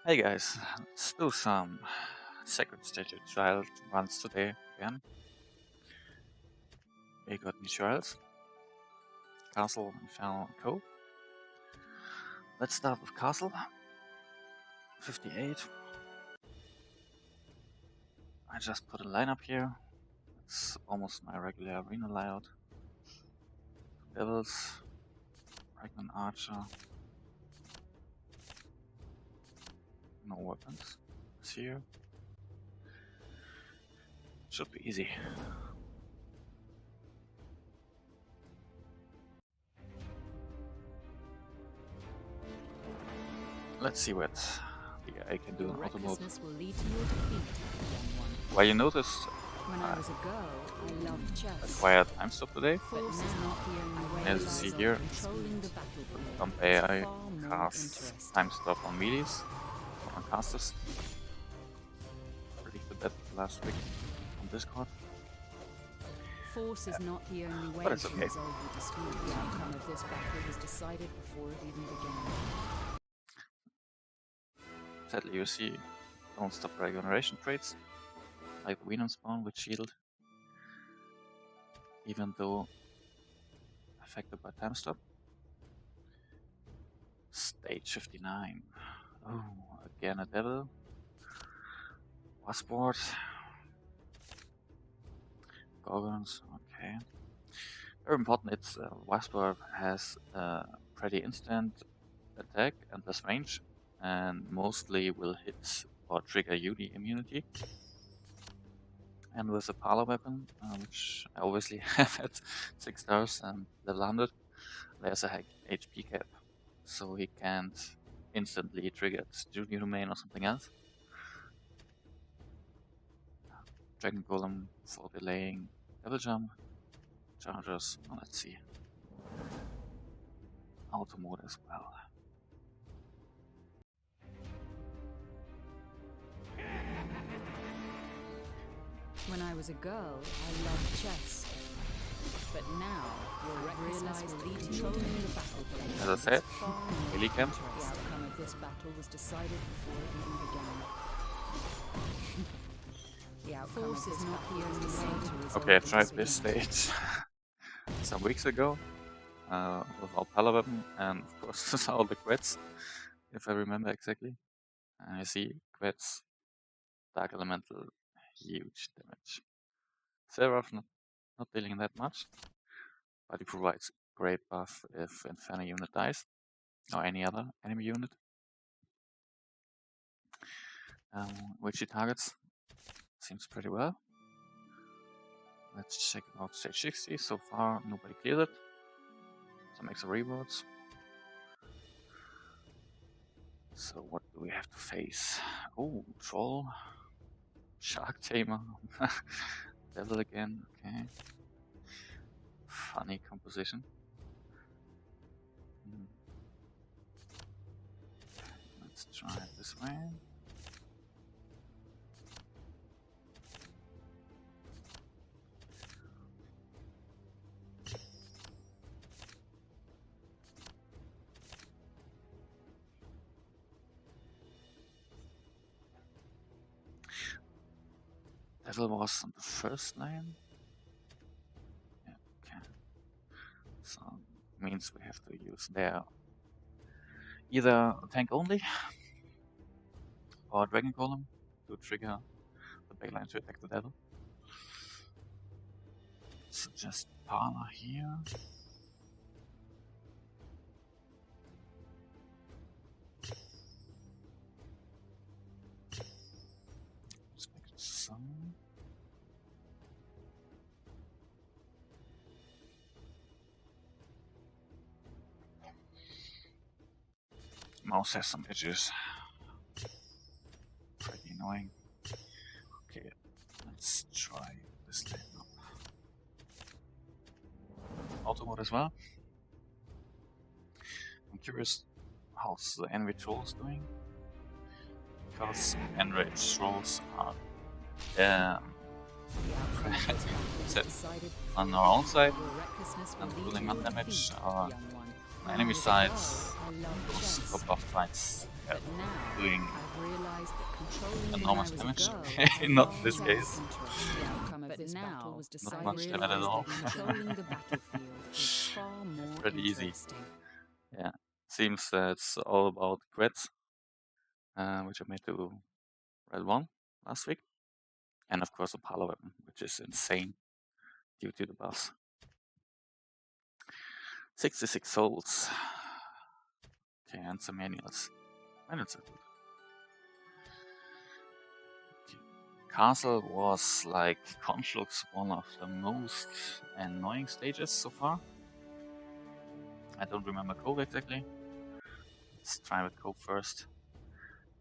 Hey guys, let's do some second stage trial runs today again. We got new trials, Castle, Inferno, and Cove. Let's start with Castle, 58. I just put a lineup here. It's almost my regular arena layout. Devils, Pregnant Archer. No weapons. It's here. Should be easy. Let's see what the AI can do in auto mode. Well, you notice When I was a girl, I loved chess. acquired time stop today. But now, As you see here, some AI casts time stop on melees, on casters. Predicted that last week on Discord. Force is not the only way But it's to okay. resolve the dispute. The outcome of this battle was decided before it even began. Sadly, you see don't stop regeneration traits, like Venom Spawn with Shield, even though affected by time stop. Stage 59. Oh, again a devil. Wassport. Gorgons, okay. Very important, it's Wassport has a pretty instant attack and less range, and mostly will hit or trigger UD immunity. And with a parlor weapon, which I obviously have at 6 stars and level 100, there's a HP cap, so he can't instantly trigger Junior Domain or something else. Dragon Golem for delaying double jump, chargers, well, let's see. Auto mode as well. When I was a girl, I loved chess. But now, your recklessness will lead to controlling the battlefield. As I said, melee camp. The outcome of this battle was decided before it even began. The outcome of this battle was decided to resolve Okay, I the tried dispute. this stage some weeks ago without Pala weapon and of course without the crits, if I remember exactly. And you see crits, Dark Elemental, huge damage. Seraph not dealing that much, but he provides great buff if Inferno unit dies, or any other enemy unit, which he targets. Seems pretty well. Let's check out stage 60. So far, nobody cleared it. Some extra rewards. So what do we have to face? Oh, Troll, Shark Tamer, Devil again. Okay. Funny composition. Let's try it this way. Devil was on the first lane. Yeah, okay. So means we have to use their either tank only or Dragon Golem to trigger the backline to attack the Devil. So just Parlor here. Let's make it some. Mouse has some issues. Pretty annoying. Okay, let's try this lane up. Auto mode as well. I'm curious how's the Enrage Trolls doing, because Enrage Trolls are set on our own side and dealing not damage are On enemy sides, those couple of fights, yeah, doing enormous damage. Not in this case. Not much damage at all. Pretty easy. Yeah, seems it's all about crits, which I made to Red 1 last week. And of course a power weapon, which is insane due to the buffs. 66 souls. Okay, and some manuals. Manuals are good. Okay. Castle was like Conflux, one of the most annoying stages so far. I don't remember Cove exactly. Let's try with Cove first.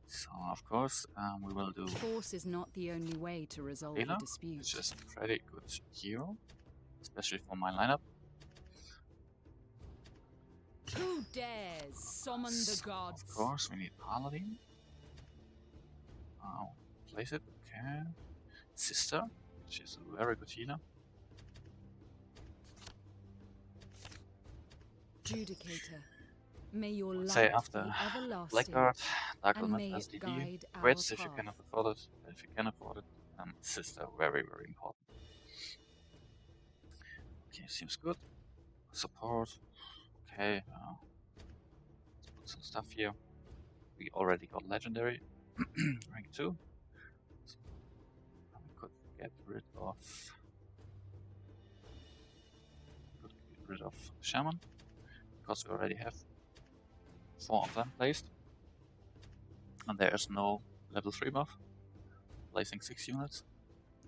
So of course we will do Force is not the only way to resolve a dispute. which is a pretty good hero, especially for my lineup. Who dares summon the gods? Of course, we need Paladin. Place it, okay. Sister, which is a very good healer. Judicator, may your light Say after be everlasting, Blackguard, Dark and Element may as it DD. guide our Quits if you path. cannot afford it. If you can afford it, Sister, very, very important. Okay, seems good. Support, okay. Let's put some stuff here. We already got Legendary, rank 2. So we could get rid of Shaman, because we already have 4 of them placed. And there is no level 3 buff. Placing 6 units.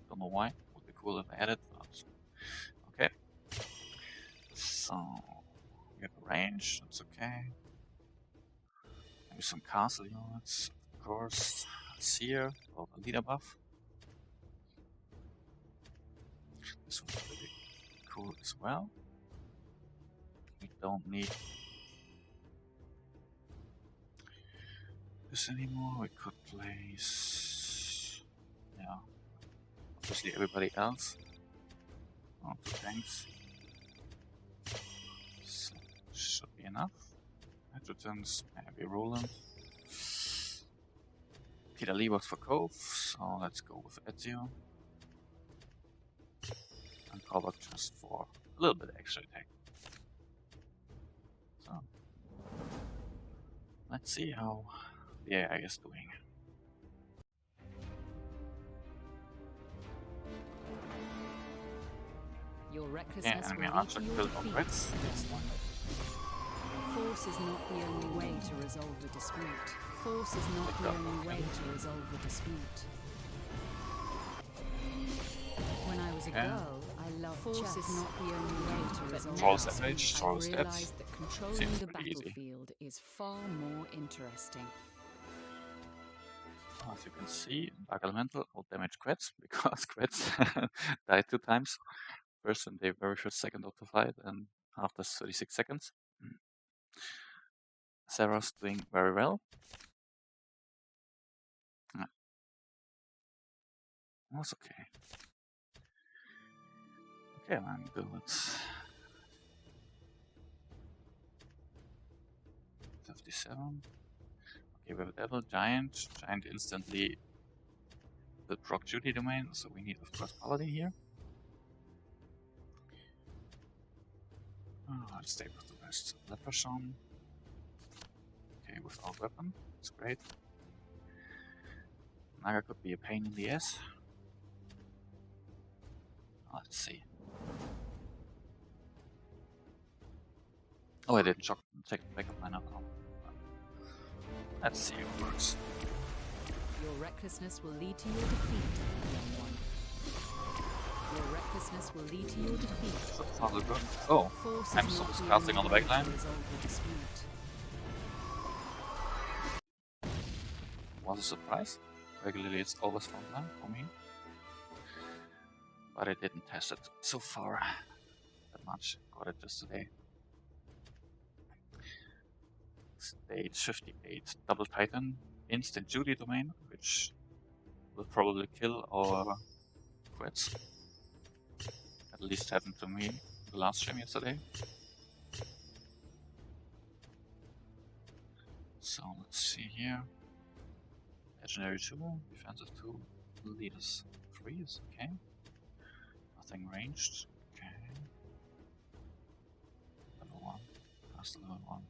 Don't know why. Would be cool if I had it. But okay. So we have a range. That's okay. Maybe some castle units, of course. Seer or the leader buff. This one's pretty cool as well. We don't need this anymore. We could place, yeah, obviously everybody else. Oh, 2 tanks. So should be enough. Hydrotons, maybe Roland. Peter Lee works for Cove, so let's go with Ezio. And Cove just for a little bit extra attack. So let's see how the AI is doing. Your Yeah, recklessness enemy will lead archer to your killed on defeat. Reds. Force is not the only way to resolve a dispute. Force is not the only way to resolve a dispute. When I was a girl, I loved chess. Force is not the only way to resolve Trolls a damage, dispute. trolls I've death. realized that controlling Seems the pretty easy. battlefield is far more interesting. As you can see, Dark Elemental will damage Quets, because Quets died 2 times. First in the very first second of the fight, and after 36 seconds. Sarah's doing very well. That's okay. Okay, I'm good. 57. Okay, we have a Devil, Giant. Giant instantly the proc duty domain, so we need, of course, Paladin here. Let's stay with the rest. Leprechaun. Okay, without weapon. That's great. Naga could be a pain in the ass. Let's see. Oh, I didn't check the backup lineup. Let's see if it works. Your recklessness will lead to your defeat, young one. Your recklessness will lead to your defeat. So far so good. Oh, Force I'm is so not the casting on only the way backline. to resolve a dispute. Was a surprise. Regularly it's always frontline for me. But I didn't test it so far that much. Got it just today. Stage 58, Double Titan, Instant Judy domain, which will probably kill our Quets. At least happened to me the last stream yesterday. here. Legendary 2, defensive 2, leaders 3 is okay. Nothing ranged. Okay. Level 1. Past level 1.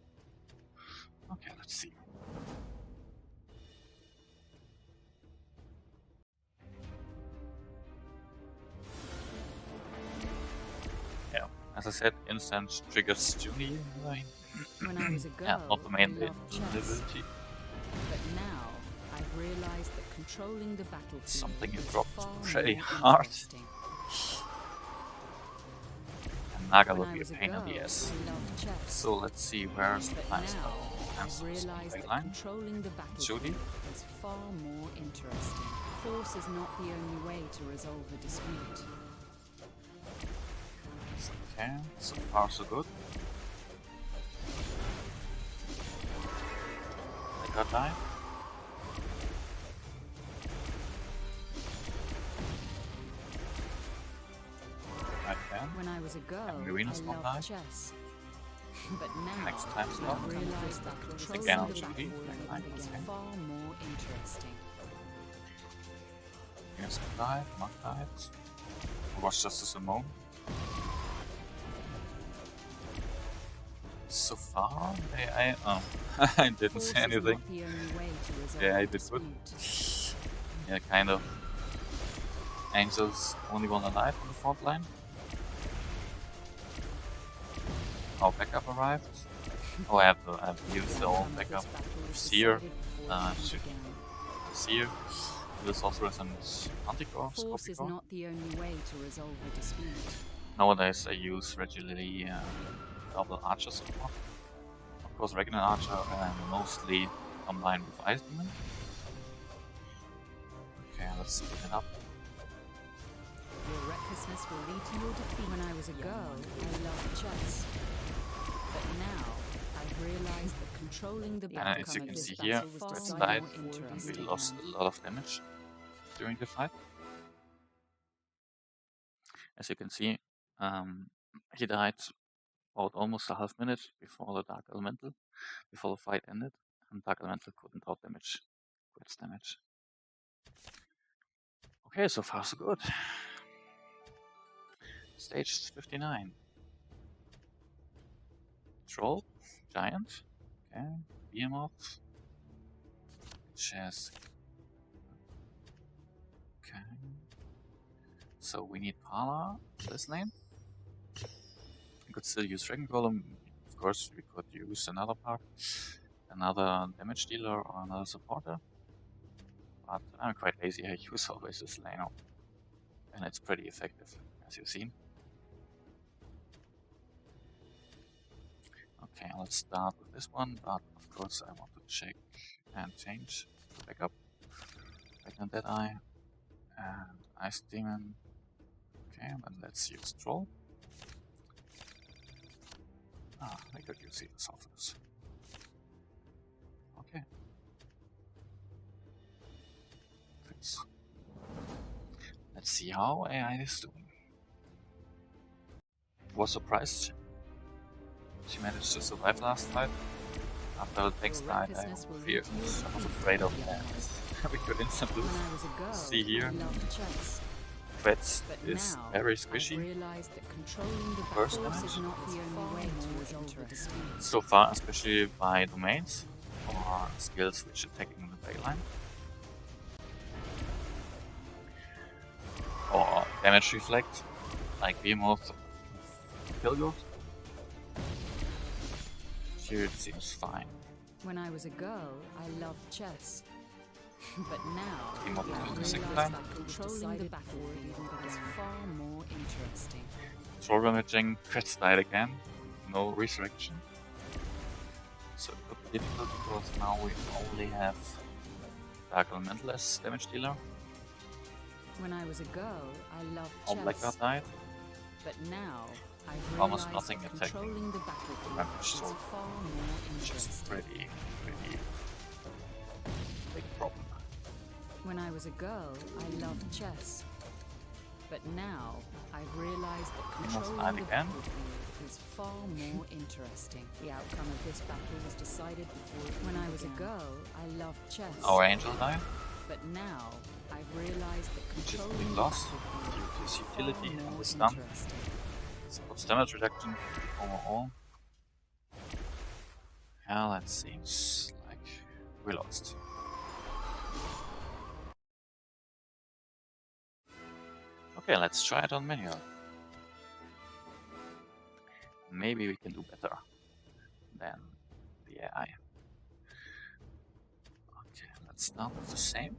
Okay, let's see. Yeah, as I said, instant triggers Junie. When I was a girl, Yeah, not the main I loved chess. ability. But now, I've realized that controlling the battlefield Something you is dropped far pretty more hard. interesting. And Naga When will I be a was a pain in the girl, ass. I loved chess. So let's see where's the But nice now, I've answers. realized that Line. controlling the battlefield Judy. is far more interesting. Force is not the only way to resolve a dispute. Okay, so far so good. I got die. I can. When I was a girl, And Marina's I not loved died. chess. But now, Next time slot. I've realized that controlling Again, the I'll Judy. battlefield Line, is okay. far more interesting. Yes, died, not died. It was just a Simone. So far, I didn't Force say is anything. not the only way to resolve Yeah, I a did good. dispute. Yeah, kind of. Angel's only one alive on the front line. Our backup arrived. Oh, I have to use the old backup. Seer. Seer. The sorceress and Anticore. Force is not the only way to resolve a dispute. Nowadays I use regularly double archer support. Of course, regular archer mostly combined with Ice Demon. Okay, let's split it up. Your recklessness will lead to your defeat. When I was a girl, I loved chess. But now, I've realized that controlling the As outcome you of can this see here, battle was Reds far died more and we interesting. lost a lot of damage during the fight. As you can see, he died about almost a half minute before the Dark Elemental, before the fight ended, and Dark Elemental couldn't out damage, Reds damage. Okay, so far so good. Stage 59. Troll, Giant, okay, Behemoth, Chess. Okay. So we need Pala, this lane. We could still use Dragon Golem. Of course, we could use another part, another damage dealer or another supporter. But I'm quite lazy, I use always this lane up. And it's pretty effective, as you've seen. Okay, let's start with this one, but of course I want to check and change the backup. Pregnant Deadeye and Ice Demon. Okay, then let's use Troll. I could use even Softness. Okay. Thanks. Let's see how AI is doing. Was surprised she managed to survive last fight. After the text died, I was afraid of that. We could instant lose. When I was a girl, See here, I loved chess. Quetz But is now, very I've squishy. realized that controlling the First battlefield damage. is not the only way to resolve a dispute. So far, especially by domains or skills which attacking the backline. Or damage reflect, like Behemoth Pilgor. Here it seems fine. When I was a girl, I loved chess. But now, Behemoth I've is the realized second time. that controlling the battlefield is far more interesting. Troll damaging, Quetz died again, no resurrection. So it could be difficult because now we only have Dark Elemental as damage dealer. When I was a girl, I loved All chess. Blackguard died. But now, I've Almost realized nothing that attacking controlling the battlefield damage is sword, far more which is interesting. pretty big problem. When I was a girl, I loved chess. But now, I've realized that must controlling hide the again. battlefield is far more interesting. The outcome of this battle was decided before it When I was a girl, I loved chess. Our angel died, But now, I've realized that which is controlling being the lost battlefield due to its is utility far and more the stun. interesting. Supports damage reduction overall. Well, that seems like we lost. Okay, let's try it on manual. Maybe we can do better than the AI. Okay, let's start with the same.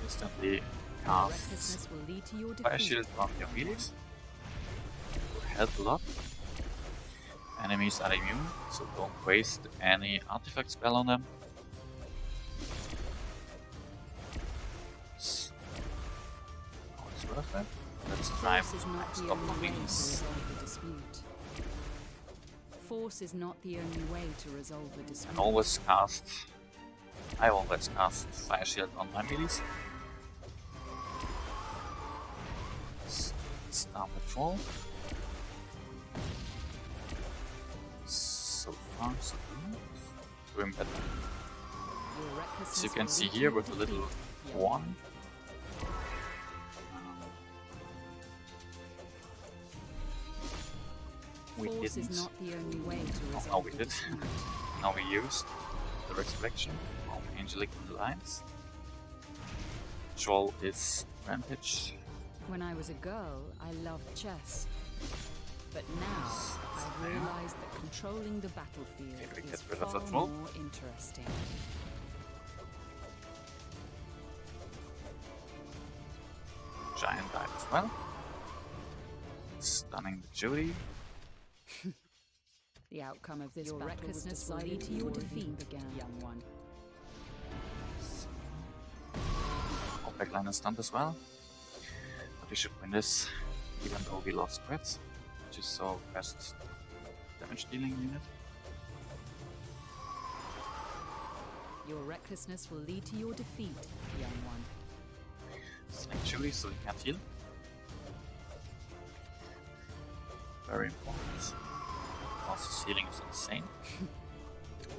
Instantly Your cast recklessness will lead to your Fire defeat. Shield on your melees. Will help a lot. Enemies are immune, so don't waste any artifact spell on them. Oh, it's worth it. Let's try Force is not the stop only way to things. resolve a dispute. Force is not the only way to resolve a dispute. And I always cast Fire Shield on my melees. Start the troll. So far, so good. Doing better. Your recklessness As you can will see lead to here your with the little defeat, young one. We Force didn't. is not the only way to Oh, resolve now we a did. dispute. Now we used the resurrection of Angelic Alliance. Troll is rampage. When I was a girl, I loved chess. But now, I've realized that controlling the battlefield Okay, we is get rid of far that troll. more interesting. Giant died as well. Stunning the Judy. The outcome of this battle recklessness will lead to your defeat, young one. Our backline is stunned as well. But we should win this, even though we lost crits, which is our best damage dealing unit. Your recklessness will lead to your defeat, young one. Sling Judy so he can't heal. Very important. Also, healing is insane.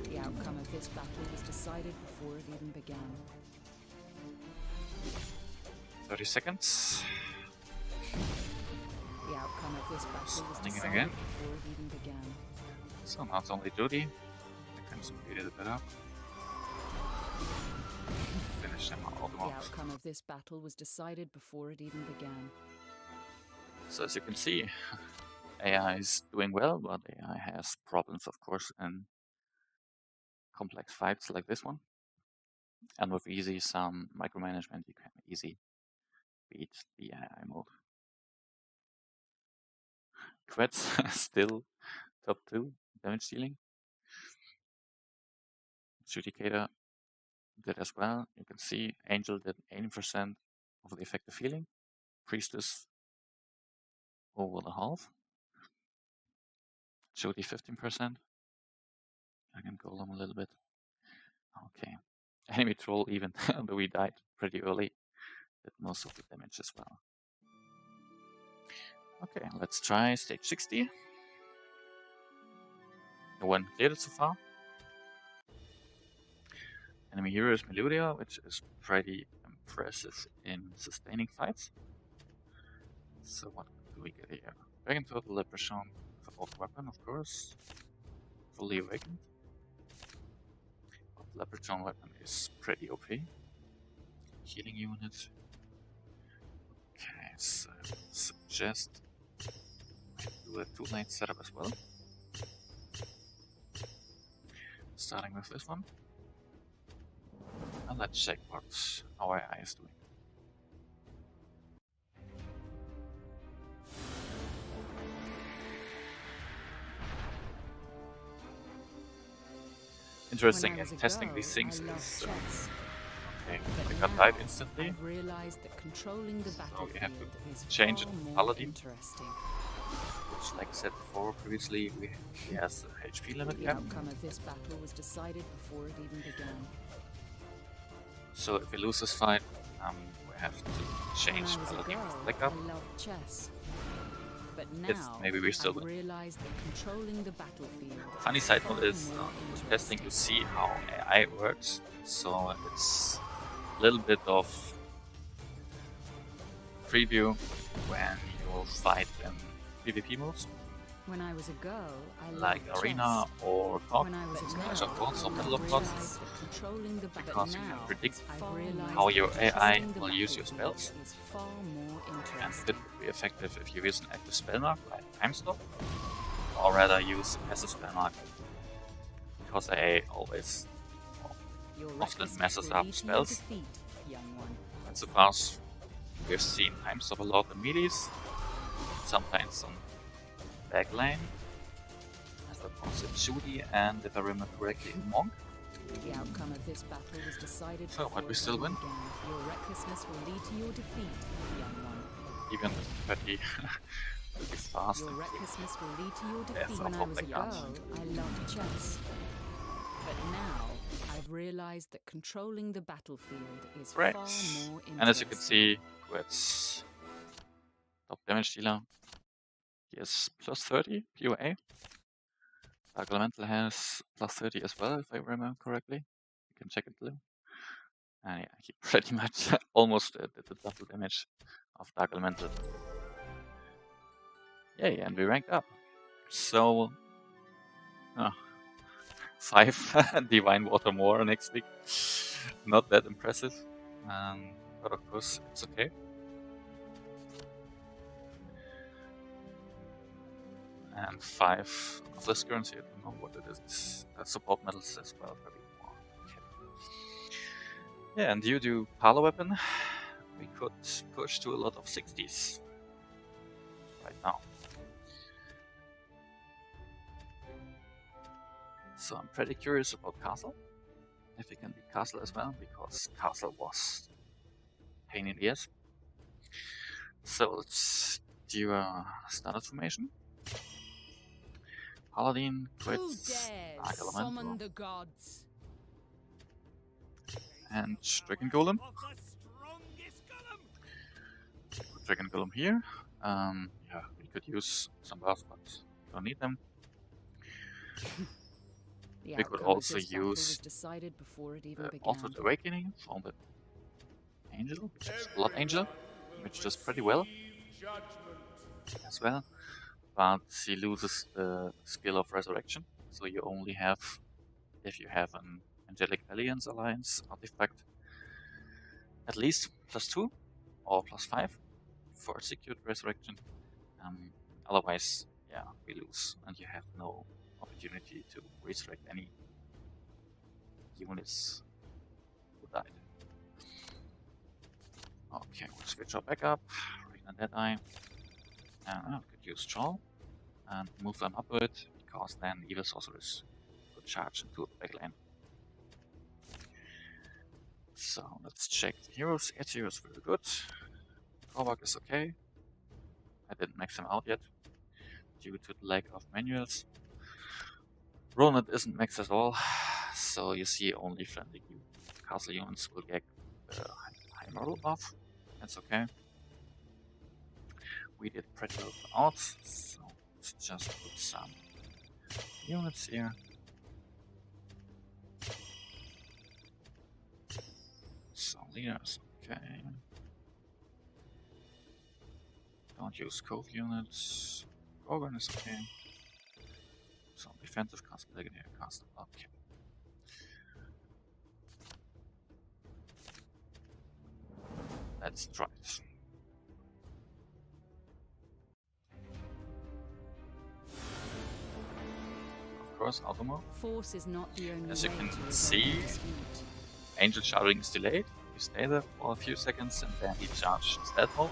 The outcome of this battle was decided before it even began. 30 seconds. The outcome of this battle was Stunning him decided again. before it even began. So now it's only Judy. We can speed it a bit up. Finish them all The off. outcome of this battle was decided before it even began. So as you can see, AI is doing well, but AI has problems, of course, in complex fights like this one. And with some micromanagement, you can easily beat the AI mode. Quets still top 2 damage dealing. Judicator did as well. You can see Angel did 80% of the effective healing. Priestess over the half. Jody 15%. I can go along a little bit. Okay. Enemy troll, even though he died pretty early, did most of the damage as well. Okay, let's try stage 60. No one cleared it so far. Enemy hero is Meludia, which is pretty impressive in sustaining fights. So what do we get here? Dragon Turtle Leprechaun with Oath Weapon, of course. Fully awakened. But Leprechaun weapon is pretty OP. Healing unit. Okay, so I suggest I do a 2-lane setup as well. Starting with this one. And let's check what our AI is doing. Interesting in testing these things is Okay, But I got now died instantly. I've realized that controlling the So we have battlefield to is change far it to more Paladin. interesting. Which, like I said before previously, he has a HP limit The cap. outcome of this battle was decided before it even began. So if we lose this fight, we have to change When I was a Paladin girl, with Black up. I loved chess. But If now maybe we still I've win. realized that controlling the battlefield Funny is side far note is more with testing interesting. you see how AI works. So it's a little bit of preview when you will fight in PvP modes. When I was a girl, I Like loved Arena chess. or Cove, When I was a Clash girl, of Clans or I Battle of realized Clans, that controlling the because you can now predict is far more how your AI controlling the will use your battlefield spells. is far more And interesting. it will be effective if you use an active spell mark like Time Stop, or rather use a passive spell mark, because AI always Your often recklessness messes will up lead to your spells. defeat, young one. And so far we've seen Time Stop a lot in melees, sometimes on back lane, as well as in Judy, and if I remember correctly, in Monk. The outcome of this battle was decided So, before but we it still even win. began. Your recklessness will lead to your defeat, young one. Even pretty fast. Your recklessness will lead to your Yeah, defeat. so When I pop was the a guns. girl, I loved chess. But now, I've realized that controlling the battlefield is Great. far more interesting. And as you can see, Quet's top damage dealer, he is plus 30 POA. Dark Elemental has plus 30 as well, if I remember correctly. You can check it below. And yeah, he pretty much almost did the double damage of Dark Elemental. Yay, and we ranked up. So, 5 Divine Water more next week. Not that impressive, but of course it's okay. And 5 of this currency, I don't know what it is. Support medals as well, maybe more. Okay. Yeah, and due to Palo Weapon, we could push to a lot of 60s right now. So I'm pretty curious about Castle, if we can beat Castle as well, because Castle was pain in the ass. So let's do a standard formation. Paladin, Quits, Dark Elemental, the gods? and Dragon Golem. Put Dragon Golem here. Yeah, we could use some buffs, but we don't need them. The We could outcome of also this battle was use decided before it even began. Altered Awakening from the Angel, which is Blood Angel, which does pretty well as well. But he loses the skill of Resurrection, so you only have, if you have an Angelic Alliance artifact, at least +2 or +5 for secured Resurrection. Otherwise, yeah, we lose, and you have no opportunity to resurrect any units who died. Okay, we'll switch our backup, Reign Deadeye, and we could use Troll and move them upward, because then Evil Sorceress could charge into the back lane. So let's check the heroes. Ezio is very good. Korvac is okay. I didn't max him out yet, due to the lack of manuals. Ronald isn't maxed at all, so you see only friendly castle units will get high moral buff. That's okay. We did pretty well for odds, so let's just put some units here. Some leaders, okay. Don't use Cove units. Gorgon is okay. Some defensive castle, Legionnaire castle, okay. Let's try it. Of course, auto-mode. Force is not the only As you way can to resolve see, a dispute. Angel charging is delayed. You stay there for a few seconds and then he charges stealth mode.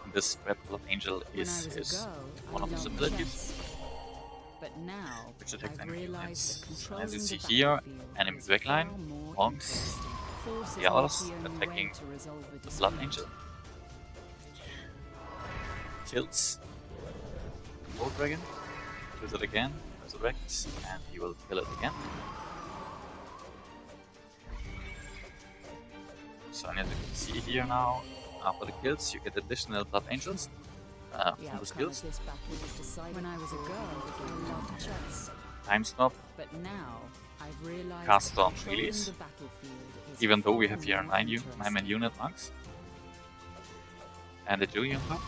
And this Weapon of Angel is one of his abilities. But now, Which attacks I've enemy realized units. that And as you controlling see the here, battlefield enemy is backline, far more monks, interesting. Force The is not others the only way attacking to resolve a the Blood dispute. Angel. Kills the War Dragon, kills it again, resurrects, and he will kill it again. So as you can see here now, after the kills you get additional Blood Angels The from the outcome of skills. this battle was decided. When I was a girl, I loved chess. Time Stop, But now, I've realized Cast that on controlling release. the battlefield is Even though we far have here more 9-man interesting. unit monks and a Julian Pup.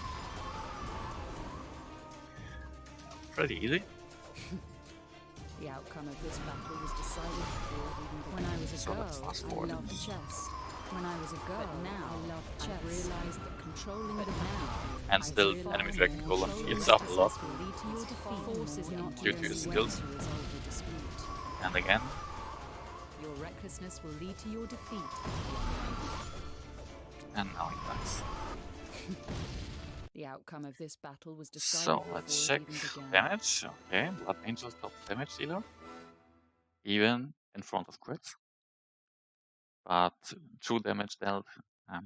Pretty easy. The outcome of this battle was decided before it even began. When I was a So let's girl, fast I forward. loved chess. When I was a girl, but now I love chess. I've realized that controlling the battlefield And still enemy dragon golem heals up a lot Force is not due the to his only way skills. to resolve a dispute. And again, Your recklessness will lead to your defeat. and now he dies. The outcome of this battle was decided So before let's it check even began. damage. Okay, Blood Angel top damage dealer. Even in front of crits. But true damage dealt,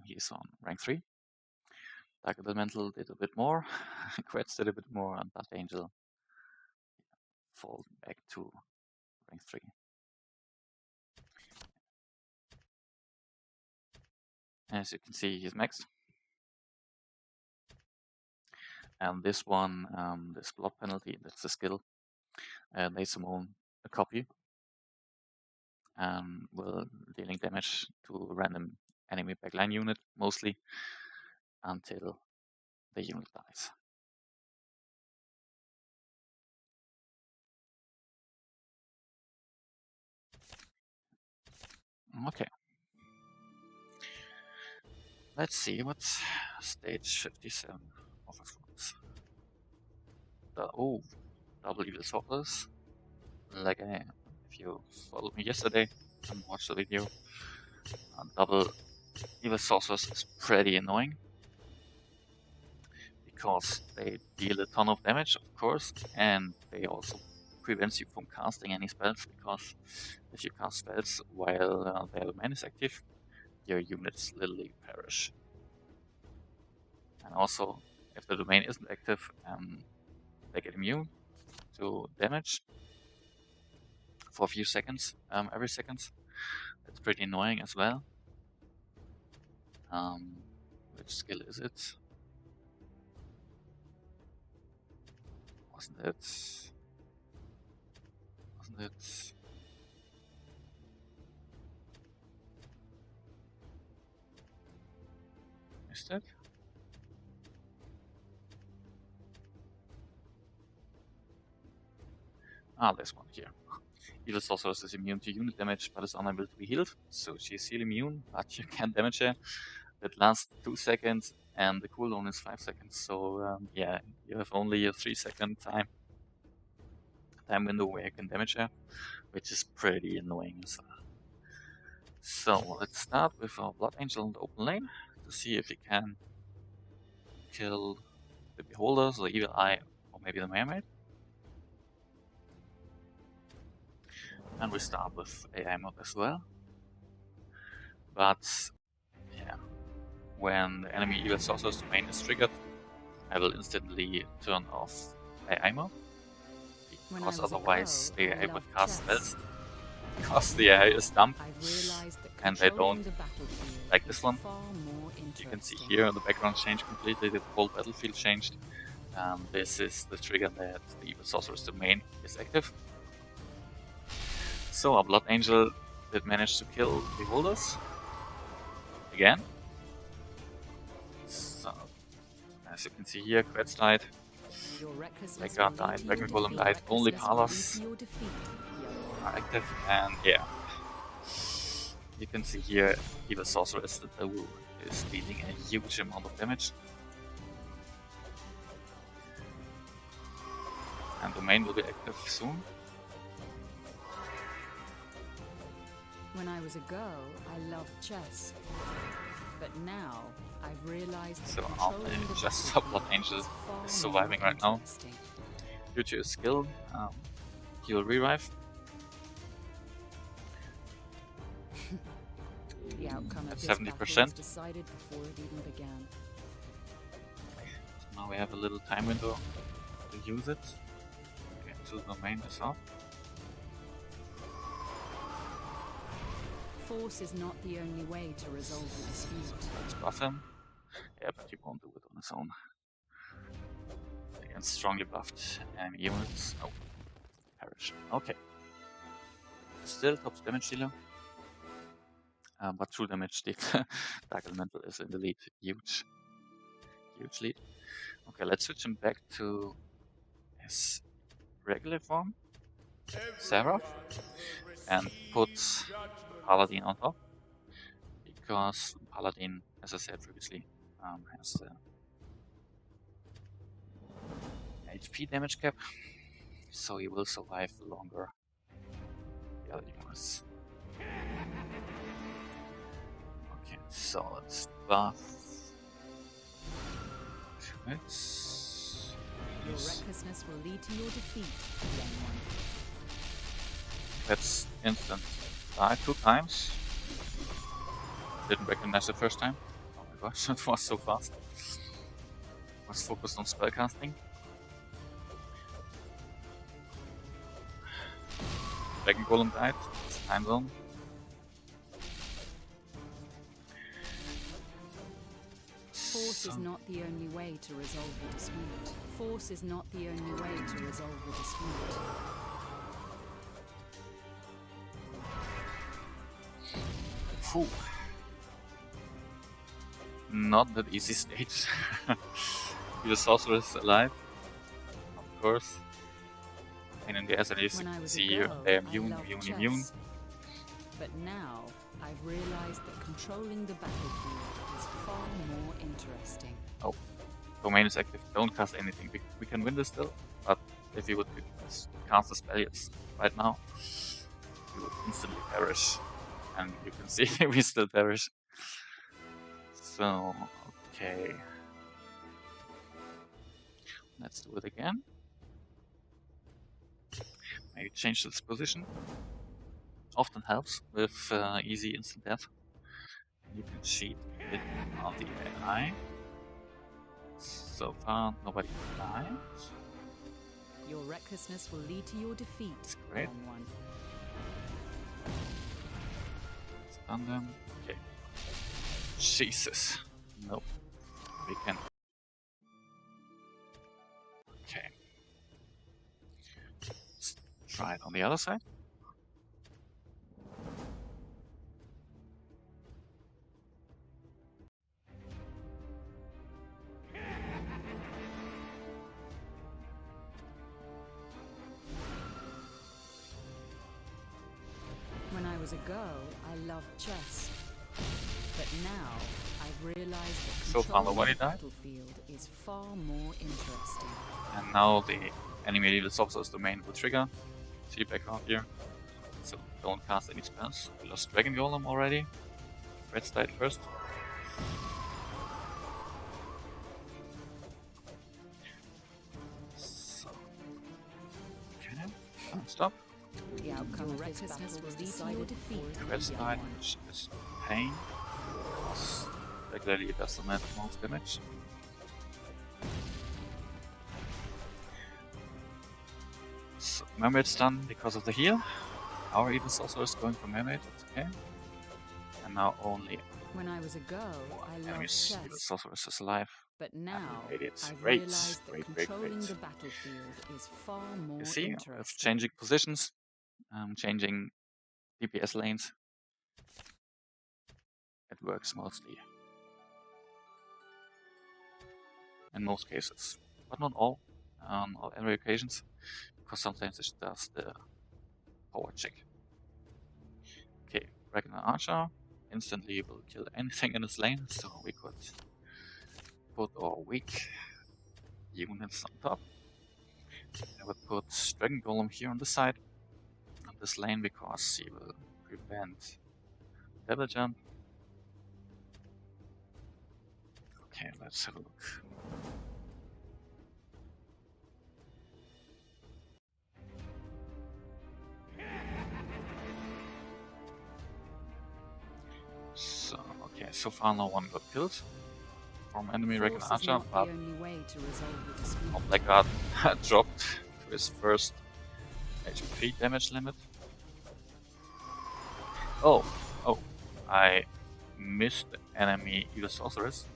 he's on rank 3. Dark Elemental did a bit more, crits did a bit more, and Blood Angel fall back to rank 3. As you can see, he's maxed. And this one, this blood penalty, that's the skill. They summon a copy and will dealing damage to random enemy backline unit mostly until the unit dies. Okay. Let's see what stage 57 offers for us. Oh, double evil sorcerers. Like if you followed me yesterday and watched the video, double evil sorcerers is pretty annoying because they deal a ton of damage, of course, and they also prevent you from casting any spells, because if you cast spells while their domain is active, your units literally perish. And also, if the domain isn't active, they get immune to damage for a few seconds, every second. That's pretty annoying as well. Which skill is it? Wasn't it? Missed it? Ah, this one here. Evil Sorceress is immune to unit damage, but is unable to be healed. So she's heal immune, but you can damage her. That lasts 2 seconds, and the cooldown is 5 seconds. So yeah, you have only a 3-second time window where you can damage her, which is pretty annoying as well. So let's start with our Blood Angel in the open lane to see if we can kill the Beholders, the Evil Eye, or maybe the Mermaid. And we start with AI mod as well. But yeah, when the enemy Evil Sorcerer's domain is triggered, I will instantly turn off AI mode, because otherwise the AI would cast spells, because the AI is dumb and they don't like this one. You can see here the background changed completely, the whole battlefield changed. This is the trigger that the Evil Sorcerer's domain is active. So our Blood Angel did manage to kill the Beholders again. So, as you can see here, Quetz died, Blackguard died, Dragon Golem died, only Palas are active, and yeah. You can see here, Evil Sorceress, the Devil, is dealing a huge amount of damage. And domain will be active soon. When I was a girl, I loved chess. But now, I've realized so just our Blood Angel is surviving right now. Due to his skill, he will revive. The outcome at of this battle 70%. was decided before it even began. So now we have a little time window to use it. Get to the domain itself. Force is not the only way to resolve the dispute. Let's buff him. Yeah, but he won't do it on his own. Against strongly buffed enemy units. Oh, perish. Okay. Still top damage dealer. But true damage dealer. Dark Elemental is in the lead. Huge lead. Okay, let's switch him back to his regular form, Seraph, and put Paladin on top. Because Paladin, as I said previously, has the HP damage cap, so he will survive longer the other units. Okay, so let's buff. Your recklessness will lead to your defeat, young one. That's instant. Died 2 times. Didn't recognize the first time. Oh my gosh, that was so fast. Was focused on spellcasting. Dragon Golem died. It's time zone. Force is not the only way to resolve the dispute. Force is not the only way to resolve the dispute. Phew. Not that easy stage. The sorceress alive, of course. And in the ass, and you see here, they are immune. But now, I've realized that controlling the battlefield is far more interesting. Oh, domain is active. Don't cast anything. We can win this still, but if you would cast the spell right now, you would instantly perish. And you can see we still perish. So, okay. Let's do it again. Maybe change this position. Often helps with easy instant death. You can cheat a bit on the AI. So far, nobody died. Your recklessness will lead to your defeat, great. young one. Stun them. Okay. Jesus. Nope. We can. Okay. Let's try it on the other side. When I was a girl, I loved chess. But now, I've realized that So far, controlling nobody the died. battlefield is far more interesting. And now the enemy leader sorcerer's domain will trigger. See background here. So don't cast any spells. We lost Dragon Golem already. Reds died first. So, okay, can't stop. The outcome of this battle will lead to your defeat, Reds young died, one. which is pain. Because regularly it does the most damage. So, Mermaid's done because of the heal. Our evil sorcerer is going for Mermaid, that's okay. And now only When I was a girl, I loved enemy's evil chess. sorceress is alive. But now, It's I've great, realized that great. controlling the battlefield is far more You see, with interesting. changing positions, changing DPS lanes, it works mostly. In most cases, but not all, on every occasions, because sometimes it does the power check. Okay, Ragnar Archer instantly will kill anything in his lane, so we could put our weak units on top. I would put Dragon Golem here on the side, on this lane, because he will prevent double jump. Okay, let's have a look. so far no one got killed from enemy Reckon Force is Archer, not but the only way to resolve the dispute. our Blackguard dropped to his first HP damage limit. Oh, I missed the enemy Evil Sorceress,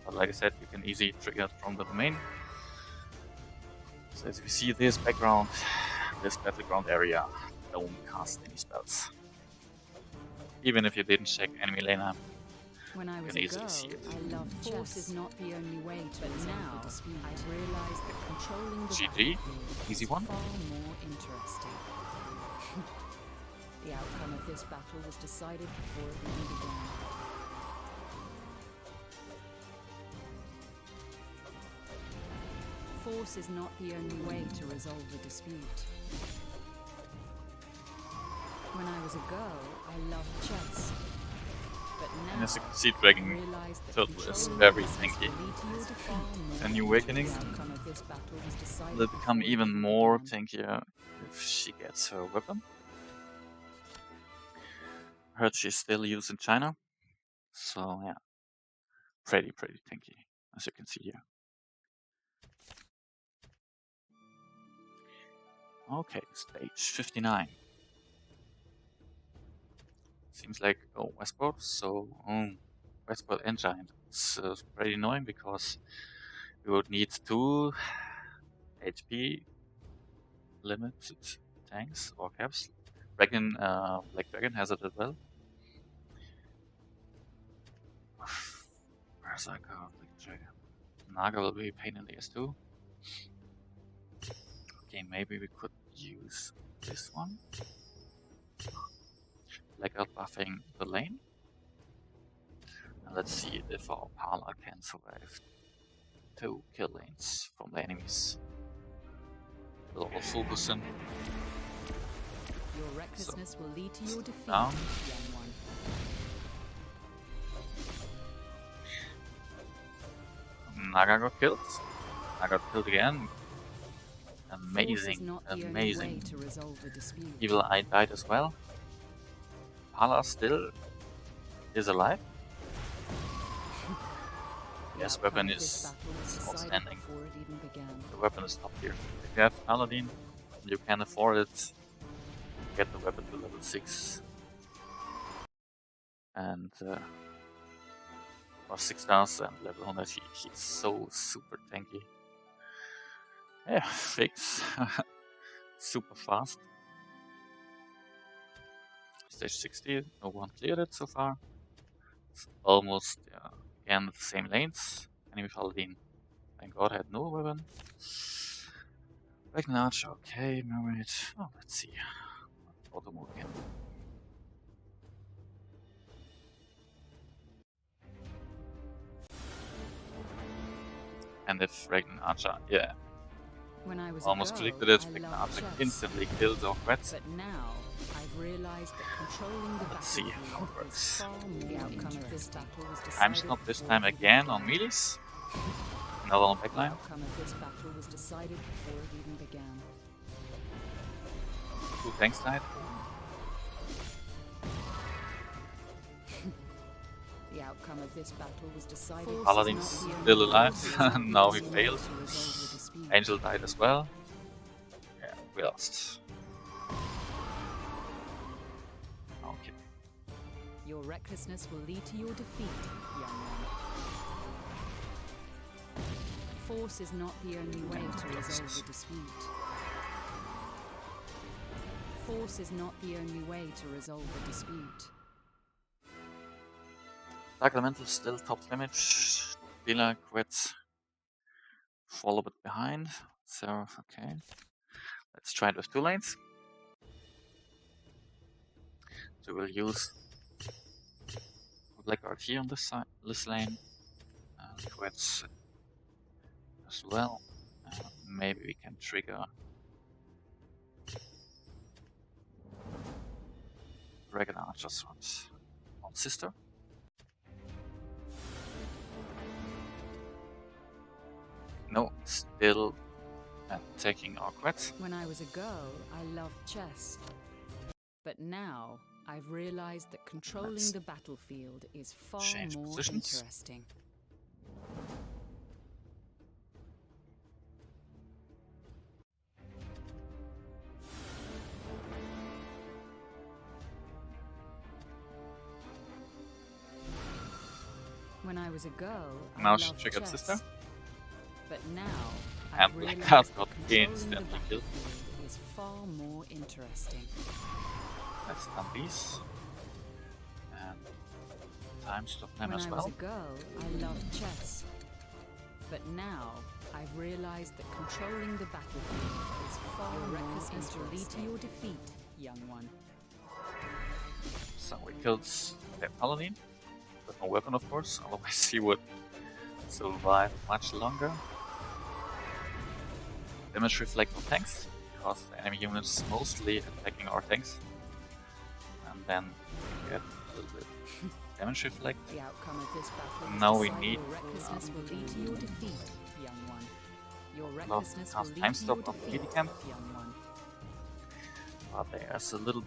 but like I said, you can easily trigger it from the domain. So as you see, this background, this battleground area, don't cast any spells. Even if you didn't check enemy lane, When I you was can a easily girl, see it. I loved chess. Force is not the only way to resolve the dispute. I've realized that controlling the GG, battlefield easy is one. far more interesting. The outcome of this battle was decided before it even began. Force is not the only way to resolve the dispute. When I was a girl, I loved chess. But now, And as you can see, Dragon I realize that Turtle is controlling very the dispute tanky. will lead to your defeat. A new awakening The outcome of this battle was decided will become before it even more began. tankier if she gets her weapon. Heard she's still used in China, so yeah, pretty tanky, as you can see here. Okay, stage 59. Seems like Westport, so Westport and Giant. It's pretty annoying because we would need 2 HP limited tanks or caps. Black Dragon has it as well. Berserker, Black Dragon. Naga will be a pain in the ass too. Okay, maybe we could use this one. Blackout buffing the lane. And let's see if our Parla can survive 2 kill lanes from the enemies. With all full boost in. Your recklessness will lead to your defeat, Down. young one. Naga got killed. I got killed again. Force is Amazing, not the only way amazing. to resolve the dispute. Evil Eye died as well. Pala still is alive. Yes, The weapon outcome of this is battle was decided outstanding. before it even began. The weapon is top tier. If you have Paladin, you can afford it. Get the weapon to level 6. And for 6 stars and level 100, he's so super tanky. Yeah, fix. Super fast. Stage 60, no one cleared it so far. It's almost again the same lanes. Enemy Paladin, thank God, had no weapon. Dragon Archer, okay, Mermaid. Oh, let's see. Auto mode again. And if Dragon Archer, yeah, When I was almost a girl, predicted it, I Dragon loved Archer chess. instantly kills our threats. But now, I've realized that controlling the Let's see how it battlefield is works. far more the outcome of this battle was decided Time stop this before time it even again on began. melees. Another on The backline. outcome of this battle was decided before it even began. 2 tanks died. The outcome of this battle was decided. Paladin's still alive. Now he failed. Angel died as well. Yeah, we lost. Okay. Your recklessness will lead to your defeat, young one. Force is not the only way to resolve the dispute. Force is not the only way to resolve the dispute. Dark Elemental still top damage. Dealer quits. Fall a bit behind. So, okay. Let's try it with 2 lanes. So we'll use Blackguard here on this side, this lane. Quits as well. Maybe we can trigger Dragon Archer's on Sister. No, still taking our quets. When I was a girl, I loved chess. But now, I've realized that controlling Let's the battlefield is far change more positions. interesting. When I was a girl, Now I she loved triggered chess. sister. But now, And I've Black realized Card that got controlling the instantly killed. battlefield is far more interesting. Let's stun these. And time stop them When as I was well. a girl, I loved chess. But now, I've realized that controlling the battlefield is far more interesting. Will lead to your defeat, young one. So we killed their paladin. With no weapon, of course, otherwise he would survive much longer. Damage reflect on tanks, because the enemy units mostly attacking our tanks. And then we get a little bit damage reflect. The outcome of this battle Now we decide need your recklessness will lead to your defeat, young one. Your love recklessness will cast lead time to stop your on the defeat, BD camp. young one. But there's a little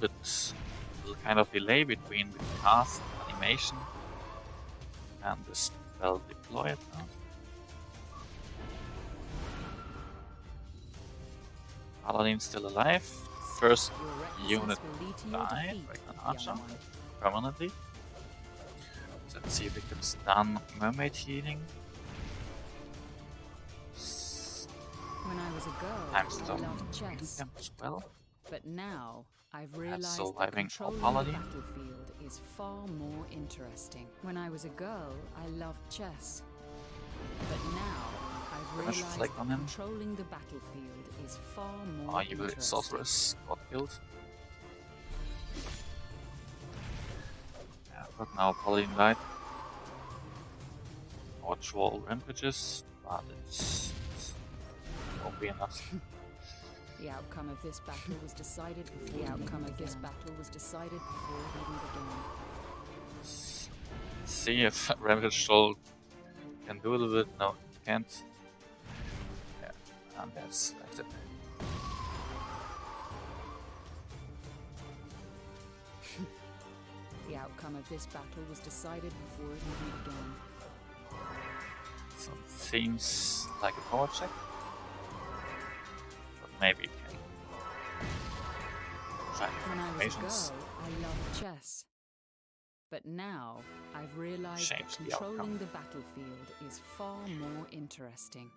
kind of delay between the cast animation and the spell deployed. Paladin still alive. First Your unit recklessness will lead to your died, defeat, like an young archer, one. permanently. So let's see if we can stun mermaid healing. When I was a girl, Time I stop loved chess. camp as well. But now, I've realized that surviving our controlling the paladin. battlefield is far more interesting. When I was a girl, I loved chess. But now, I've Damage realized reflect that on him. controlling the battlefield is far more Our evil interesting. sorceress got killed. Yeah, but now paladin died. Our troll rampages, but it won't be enough. The outcome of this battle was decided before it even began. See if rampage troll can do a little bit. No, he can't. Yeah, and that's it. The outcome of this battle was decided before it even began. So it seems like a power check. But maybe it can try When I was a patience. girl, I loved chess. But now, I've realized that Change the controlling outcome. the battlefield is far more interesting.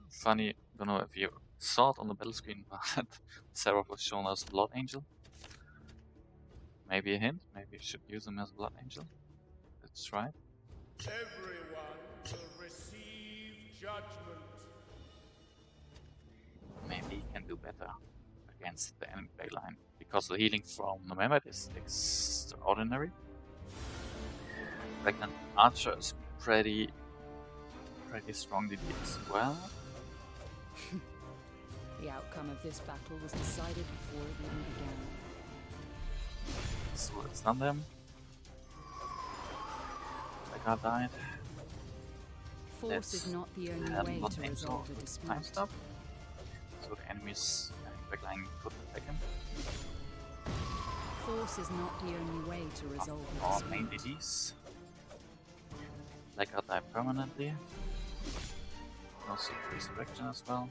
Funny, don't know if you saw it on the battle screen, but Sarah was shown as a Blood Angel. Maybe a hint, maybe you should use him as a Blood Angel. Let's try it. Everyone will receive judgment. Maybe he can do better against the enemy backline, because the healing from the Mehmet is extraordinary. Like an archer is pretty strong DD as well. The outcome of this battle was decided before it even began. So let's stun them. The guy died. Force is not the only have way Blood to Angel resolve a with dispute. time stop. So the enemy's backline couldn't attack him. Force is not the only way to resolve a Our main dispute. DDs. Like I die permanently. Also resurrection as well.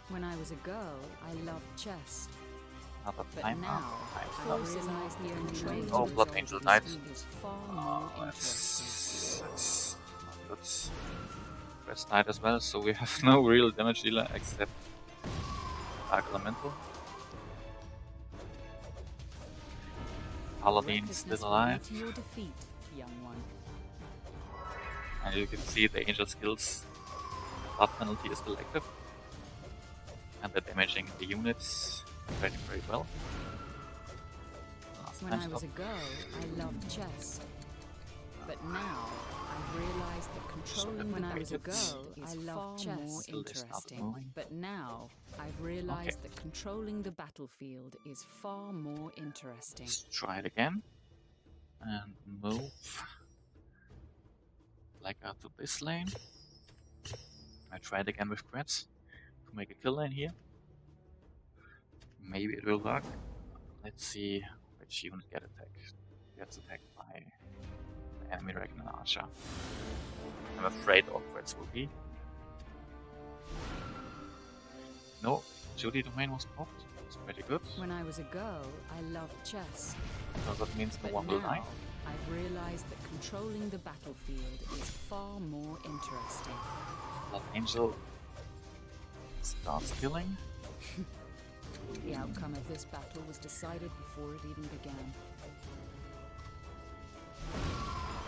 When I was a girl, I loved chess. Another But time now, time Force stop. is not the only way to Oh, Blood resolve Angel a died. dispute is far more Oh, interesting. that's not good. Quest died as well, so we have no real damage dealer except Dark Elemental. Paladin Recklessness still will lead alive, to your defeat, young one. and you can see the angel skills blood penalty is still active, and the damaging the units very well. Last When time I was stop. a girl, I loved chess. But now, I've realized that controlling when I was a girl is far more Still they started interesting. moving. But now, I've realized that controlling the battlefield is far more interesting. Let's try it again and move Blacker to this lane. I try it again with creds to make a kill lane here. Maybe it will work. Let's see which unit gets attacked by the enemy dragon and archer. I'm afraid all creds will be. No, Judy domain was popped. It's pretty good. When I was a girl, I loved chess. Because that means no But one will die. now, I've realized that controlling the battlefield is far more interesting. Blood Angel starts killing. The outcome of this battle was decided before it even began.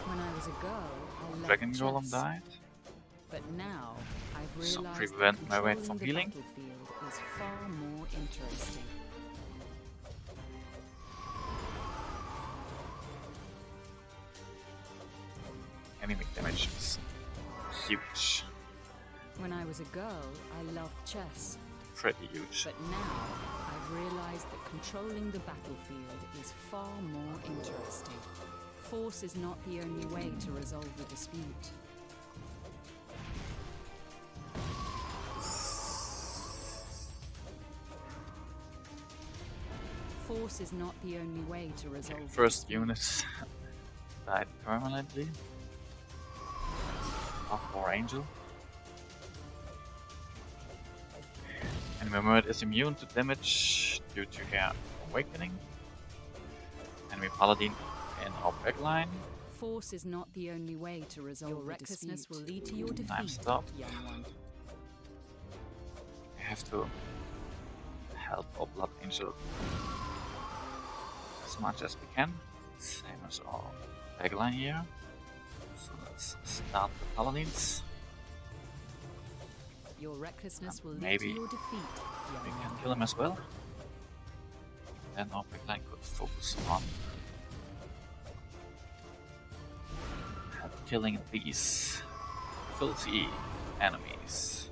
When I was a girl, I loved Dragon chess. Golem died. But now, I've So realized prevent that my way controlling from the healing. battlefield is far more interesting. Enemy damage is huge. When I was a girl, I loved chess. Pretty huge. But now, I've realized that controlling the battlefield is far more interesting. Force is not the only way to resolve the dispute. Force is not the only way to resolve the First dispute. unit died permanently. Up for Angel. And remember, it is immune to damage due to her awakening. Enemy Paladin in our backline. Force is not the only way to resolve your recklessness will lead to your defeat, Time's up. young one. We have to help our Blood Angel as much as we can. Same as our backline here. So let's start the Paladins. Your recklessness will lead Maybe to your defeat, young we can one. kill him as well. Then our backline could focus on killing these filthy enemies.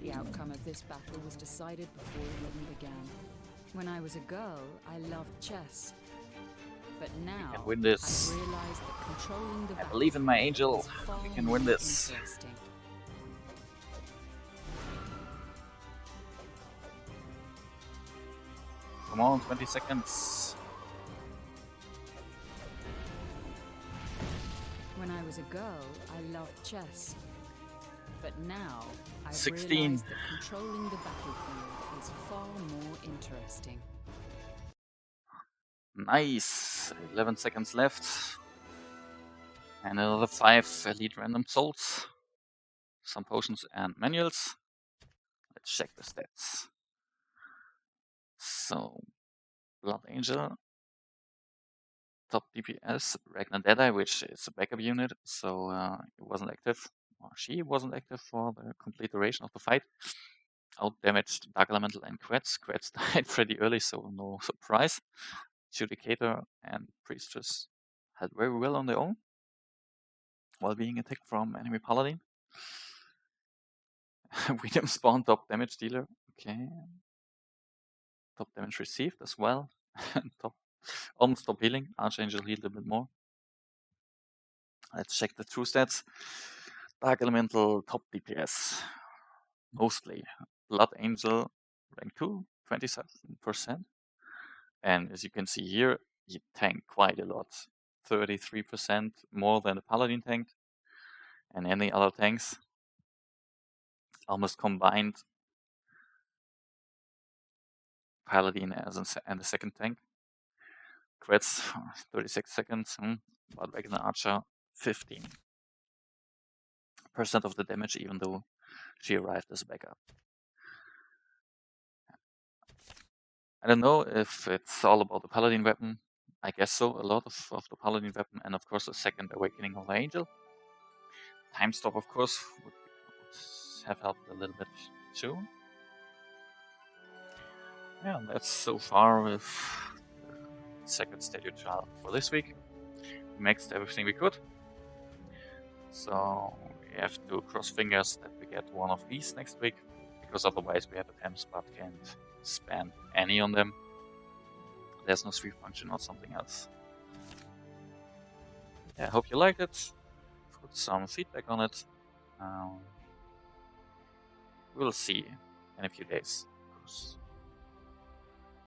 The outcome of this battle was decided before it even began. When I was a girl, I loved chess. But now, can win this. I've realized that controlling the I believe in my battlefield angel. is far We can win more this. interesting. Come on, 20 seconds. When I was a girl, I loved chess. But now, I've 16. realized that controlling the battlefield is far more interesting. Nice. 11 seconds left. And another 5 elite random souls. Some potions and manuals. Let's check the stats. So, Blood Angel, top DPS, Ragnar Deadeye, which is a backup unit, so it wasn't active, or she wasn't active for the complete duration of the fight. Out-damaged Dark Elemental and Quetz. Quetz died pretty early, so no surprise. Judicator and Priestess had very well on their own, while being attacked from enemy Paladin. William spawned top damage dealer, okay. Top damage received as well. Top, almost top healing. Archangel healed a bit more. Let's check the true stats. Dark Elemental, top DPS. Mostly. Blood Angel, rank 2, 27%. And as you can see here, he tanked quite a lot. 33% more than the Paladin tanked. And any other tanks. Almost combined Paladin and the second tank. Crits, 36 seconds, but Ragnar Archer, 15% of the damage, even though she arrived as a backup. I don't know if it's all about the Paladin weapon. I guess so, a lot of the Paladin weapon, and of course the second awakening of the Angel. Time stop, of course, would have helped a little bit too. Yeah, that's so far with the second Stadio trial for this week. We maxed everything we could. So we have to cross fingers that we get one of these next week, because otherwise we have attempts but can't spend any on them. There's no sweep function or something else. Yeah, I hope you liked it. some feedback on it. We'll see in a few days, of course.